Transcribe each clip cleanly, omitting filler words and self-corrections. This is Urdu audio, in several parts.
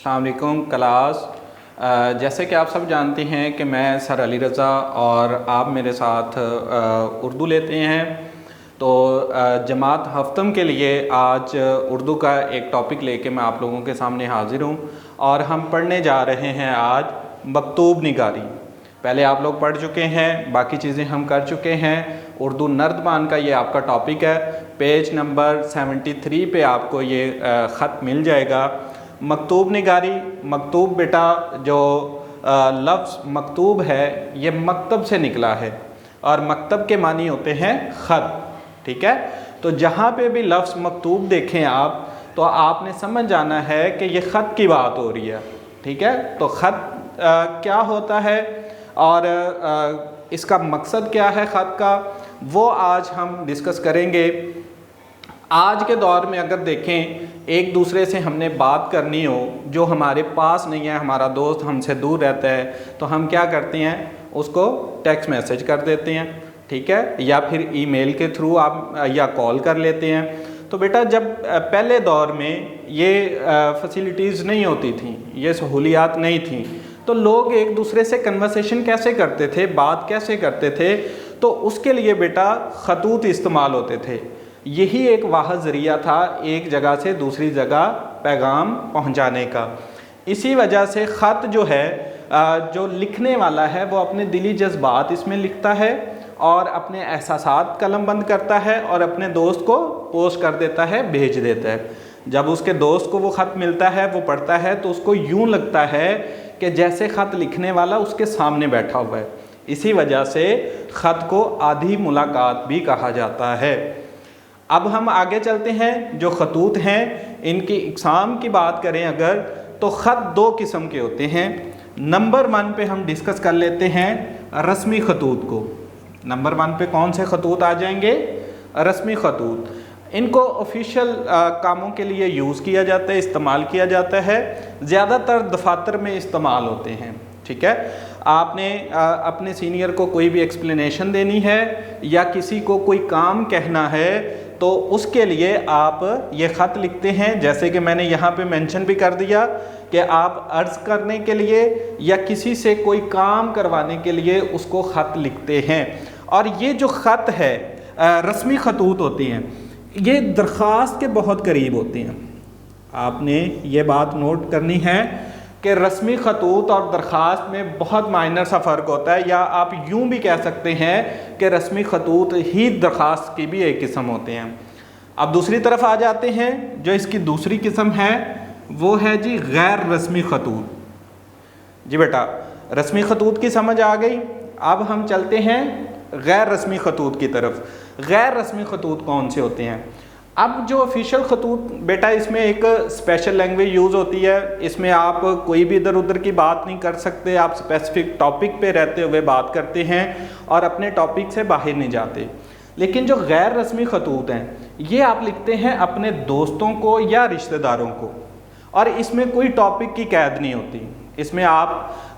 السلام علیکم کلاس۔ جیسے کہ آپ سب جانتے ہیں کہ میں سر علی رضا اور آپ میرے ساتھ اردو لیتے ہیں، تو جماعت ہفتم کے لیے آج اردو کا ایک ٹاپک لے کے میں آپ لوگوں کے سامنے حاضر ہوں، اور ہم پڑھنے جا رہے ہیں آج مکتوب نگاری۔ پہلے آپ لوگ پڑھ چکے ہیں، باقی چیزیں ہم کر چکے ہیں۔ اردو نردبان کا یہ آپ کا ٹاپک ہے، پیج نمبر 73 پہ آپ کو یہ خط مل جائے گا۔ مکتوب نگاری، مکتوب بیٹا جو لفظ مکتوب ہے یہ مکتب سے نکلا ہے، اور مکتب کے معنی ہوتے ہیں خط، ٹھیک ہے؟ تو جہاں پہ بھی لفظ مکتوب دیکھیں آپ، تو آپ نے سمجھ جانا ہے کہ یہ خط کی بات ہو رہی ہے، ٹھیک ہے؟ تو خط کیا ہوتا ہے اور اس کا مقصد کیا ہے خط کا، وہ آج ہم ڈسکس کریں گے۔ آج کے دور میں اگر دیکھیں، ایک دوسرے سے ہم نے بات کرنی ہو، جو ہمارے پاس نہیں ہے، ہمارا دوست ہم سے دور رہتا ہے، تو ہم کیا کرتے ہیں، اس کو ٹیکسٹ میسج کر دیتے ہیں، ٹھیک ہے؟ یا پھر ای میل کے تھرو آپ یا کال کر لیتے ہیں۔ تو بیٹا جب پہلے دور میں یہ فیسلٹیز نہیں ہوتی تھیں، یہ سہولیات نہیں تھیں، تو لوگ ایک دوسرے سے کنورسیشن کیسے کرتے تھے، بات کیسے کرتے تھے؟ تو اس کے لیے بیٹا خطوط استعمال ہوتے تھے۔ یہی ایک واحد ذریعہ تھا ایک جگہ سے دوسری جگہ پیغام پہنچانے کا۔ اسی وجہ سے خط جو ہے، جو لکھنے والا ہے وہ اپنے دلی جذبات اس میں لکھتا ہے، اور اپنے احساسات قلم بند کرتا ہے، اور اپنے دوست کو پوسٹ کر دیتا ہے، بھیج دیتا ہے۔ جب اس کے دوست کو وہ خط ملتا ہے، وہ پڑھتا ہے، تو اس کو یوں لگتا ہے کہ جیسے خط لکھنے والا اس کے سامنے بیٹھا ہوا ہے۔ اسی وجہ سے خط کو آدھی ملاقات بھی کہا جاتا ہے۔ اب ہم آگے چلتے ہیں، جو خطوط ہیں ان کی اقسام کی بات کریں اگر، تو خط دو قسم کے ہوتے ہیں۔ نمبر 1 پہ ہم ڈسکس کر لیتے ہیں رسمی خطوط کو۔ نمبر 1 پہ کون سے خطوط آ جائیں گے؟ رسمی خطوط۔ ان کو آفیشیل کاموں کے لیے یوز کیا جاتا ہے، استعمال کیا جاتا ہے، زیادہ تر دفاتر میں استعمال ہوتے ہیں، ٹھیک ہے؟ آپ نے اپنے سینئر کو کوئی بھی ایکسپلینیشن دینی ہے یا کسی کو کوئی کام کہنا ہے، تو اس کے لیے آپ یہ خط لکھتے ہیں، جیسے کہ میں نے یہاں پہ مینشن بھی کر دیا کہ آپ عرض کرنے کے لیے یا کسی سے کوئی کام کروانے کے لیے اس کو خط لکھتے ہیں۔ اور یہ جو خط ہے، رسمی خطوط ہوتی ہیں، یہ درخواست کے بہت قریب ہوتے ہیں۔ آپ نے یہ بات نوٹ کرنی ہے کہ رسمی خطوط اور درخواست میں بہت مائنر سا فرق ہوتا ہے، یا آپ یوں بھی کہہ سکتے ہیں کہ رسمی خطوط ہی درخواست کی بھی ایک قسم ہوتے ہیں۔ اب دوسری طرف آ جاتے ہیں، جو اس کی دوسری قسم ہے وہ ہے جی غیر رسمی خطوط۔ جی بیٹا رسمی خطوط کی سمجھ آ گئی، اب ہم چلتے ہیں غیر رسمی خطوط کی طرف۔ غیر رسمی خطوط کون سے ہوتے ہیں؟ اب جو آفیشیل خطوط بیٹا، اس میں ایک اسپیشل لینگویج یوز ہوتی ہے، اس میں آپ کوئی بھی ادھر ادھر کی بات نہیں کر سکتے، آپ اسپیسیفک ٹاپک پہ رہتے ہوئے بات کرتے ہیں اور اپنے ٹاپک سے باہر نہیں جاتے۔ لیکن جو غیر رسمی خطوط ہیں، یہ آپ لکھتے ہیں اپنے دوستوں کو یا رشتہ داروں کو، اور اس میں کوئی ٹاپک کی قید نہیں ہوتی۔ اس میں آپ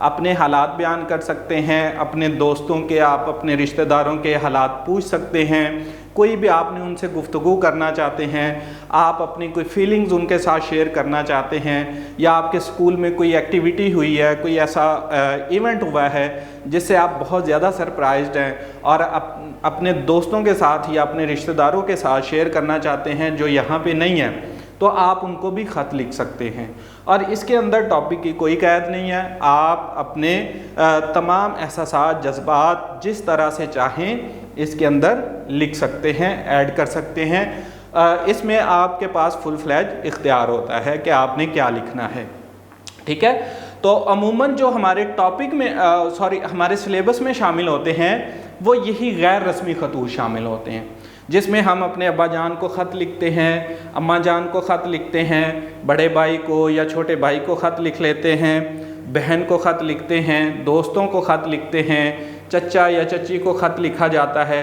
اپنے حالات بیان کر سکتے ہیں، اپنے دوستوں کے، آپ اپنے رشتہ داروں کے حالات پوچھ سکتے ہیں، کوئی بھی آپ نے ان سے گفتگو کرنا چاہتے ہیں، آپ اپنی کوئی فیلنگز ان کے ساتھ شیئر کرنا چاہتے ہیں، یا آپ کے اسکول میں کوئی ایکٹیویٹی ہوئی ہے، کوئی ایسا ایونٹ ہوا ہے جس سے آپ بہت زیادہ سرپرائزڈ ہیں، اور اپنے دوستوں کے ساتھ یا اپنے رشتہ داروں کے ساتھ شیئر کرنا چاہتے ہیں جو یہاں پہ نہیں ہیں، تو آپ ان کو بھی خط لکھ سکتے ہیں۔ اور اس کے اندر ٹاپک کی کوئی قید نہیں ہے، آپ اپنے تمام احساسات، جذبات جس طرح سے چاہیں اس کے اندر لکھ سکتے ہیں، ایڈ کر سکتے ہیں۔ اس میں آپ کے پاس فل فلیج اختیار ہوتا ہے کہ آپ نے کیا لکھنا ہے، ٹھیک ہے؟ تو عموماً جو ہمارے ٹاپک میں ہمارے سلیبس میں شامل ہوتے ہیں، وہ یہی غیر رسمی خطوط شامل ہوتے ہیں، جس میں ہم اپنے ابا جان کو خط لکھتے ہیں، اماں جان کو خط لکھتے ہیں، بڑے بھائی کو یا چھوٹے بھائی کو خط لکھ لیتے ہیں، بہن کو خط لکھتے ہیں، دوستوں کو خط لکھتے ہیں، چچا یا چچی کو خط لکھا جاتا ہے۔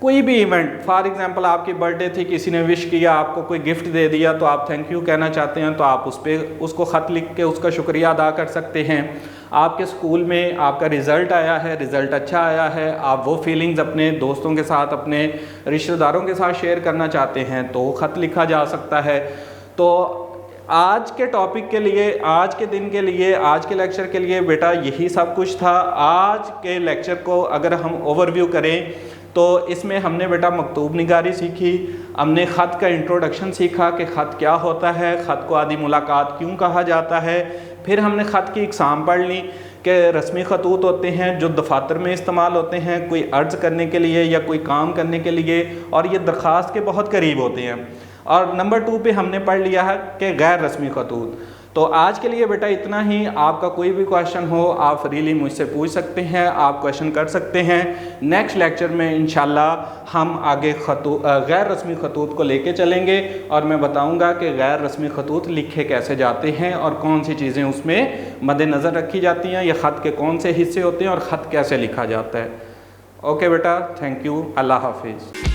کوئی بھی ایونٹ، فار ایگزامپل آپ کی برتھ ڈے تھی، کسی نے وش کیا، آپ کو کوئی گفٹ دے دیا، تو آپ تھینک یو کہنا چاہتے ہیں، تو آپ اس کو خط لکھ کے اس کا شکریہ ادا کر سکتے ہیں۔ آپ کے اسکول میں آپ کا رزلٹ آیا ہے، رزلٹ اچھا آیا ہے، آپ وہ فیلنگز اپنے دوستوں کے ساتھ، اپنے رشتہ داروں کے ساتھ شیئر کرنا چاہتے ہیں، تو خط لکھا جا سکتا ہے۔ تو آج کے ٹاپک کے لیے، آج کے دن کے لیے، آج کے لیکچر کے لیے بیٹا یہی سب کچھ تھا۔ آج کے لیکچر کو اگر ہم اوور ویو کریں تو اس میں ہم نے بیٹا مکتوب نگاری سیکھی، ہم نے خط کا انٹروڈکشن سیکھا کہ خط کیا ہوتا ہے، خط کو عادی ملاقات کیوں کہا جاتا ہے، پھر ہم نے خط کی اقسام پڑھ لی کہ رسمی خطوط ہوتے ہیں جو دفاتر میں استعمال ہوتے ہیں کوئی عرض کرنے کے لیے یا کوئی کام کرنے کے لیے، اور یہ درخواست کے بہت قریب ہوتے ہیں۔ اور نمبر 2 پہ ہم نے پڑھ لیا ہے کہ غیر رسمی خطوط۔ تو آج کے لیے بیٹا اتنا ہی۔ آپ کا کوئی بھی کویشچن ہو آپ فریلی مجھ سے پوچھ سکتے ہیں، آپ کویشچن کر سکتے ہیں۔ نیکسٹ لیکچر میں انشاءاللہ ہم آگے غیر رسمی خطوط کو لے کے چلیں گے، اور میں بتاؤں گا کہ غیر رسمی خطوط لکھے کیسے جاتے ہیں اور کون سی چیزیں اس میں مد نظر رکھی جاتی ہیں، یا خط کے کون سے حصے ہوتے ہیں اور خط کیسے لکھا جاتا ہے۔ اوکے بیٹا، تھینک یو، اللہ حافظ۔